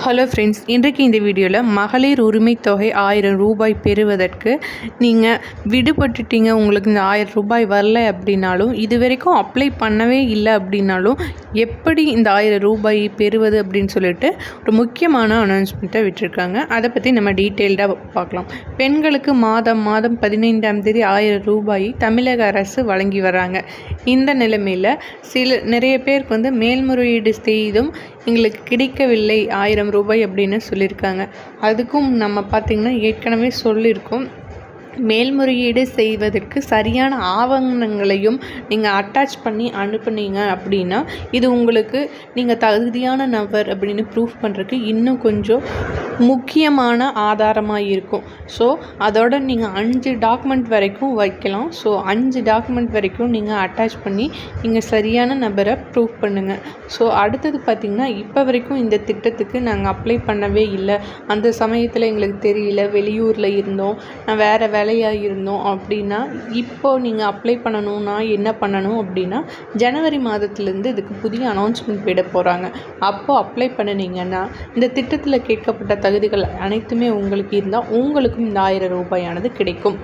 Hello friends, இன்றைக்கு இந்த வீடியோவில் மகளிர் உரிமை தொகை 1000 ரூபாய் பெறுவதற்கு நீங்கள் விடுபட்டுட்டீங்க, உங்களுக்கு இந்த 1000 ரூபாய் வரல அப்படின்னாலும், இது வரைக்கும் அப்ளை பண்ணவே இல்லை அப்படின்னாலும் எப்படி இந்த 1000 ரூபாய் பெறுவது அப்படின்னு சொல்லிட்டு ஒரு முக்கியமான அனௌன்ஸ்மெண்ட்டை விட்டுருக்காங்க. அதை பற்றி நம்ம டீட்டெயில்டாக பார்க்கலாம். பெண்களுக்கு மாதம் 15ஆம் தேதி 1000 ரூபாய் தமிழக அரசு வழங்கி வராங்க. இந்த நிலைமையில் நிறைய பேருக்கு மேல்முறையீடு செய்தும் எங்களுக்கு கிடைக்கவில்லை 1000 ரூபாய் அப்படின்னு சொல்லியிருக்காங்க. அதுக்கும் நம்ம பார்த்திங்கன்னா ஏற்கனவே சொல்லியிருக்கோம், மேல்முறையீடு செய்வதற்கு சரியான ஆவணங்களையும் நீங்கள் அட்டாச் பண்ணி அனுப்புனீங்க அப்படின்னா இது உங்களுக்கு நீங்கள் தகுதியான நபர் அப்படின்னு ப்ரூஃப் பண்ணுறதுக்கு இன்னும் கொஞ்சம் முக்கியமான ஆதாரமாக இருக்கும். ஸோ அதோட நீங்கள் 5 டாக்குமெண்ட் வரைக்கும் வைக்கலாம். ஸோ 5 டாக்குமெண்ட் வரைக்கும் நீங்கள் அட்டாச் பண்ணி நீங்கள் சரியான நபரை ப்ரூஃப் பண்ணுங்கள். ஸோ அடுத்தது பார்த்திங்கன்னா, இப்போ வரைக்கும் இந்த திட்டத்துக்கு நாங்கள் அப்ளை பண்ணவே இல்லை, அந்த சமயத்தில் எங்களுக்கு தெரியல, வெளியூரில் இருந்தோம், நான் வேறு வேலையாக இருந்தோம் அப்படின்னா இப்போது நீங்கள் அப்ளை பண்ணணும்னா என்ன பண்ணணும் அப்படின்னா, ஜனவரி மாதத்துலேருந்து இதுக்கு புதிய அனௌன்ஸ்மெண்ட் விட போகிறாங்க. அப்போது அப்ளை பண்ணினீங்கன்னா இந்த திட்டத்தில் கேட்கப்பட்ட தகுதிகள் அனைத்துமே உங்களுக்கு இருந்தால் உங்களுக்கும் இந்த 1000 ரூபாயானது கிடைக்கும்.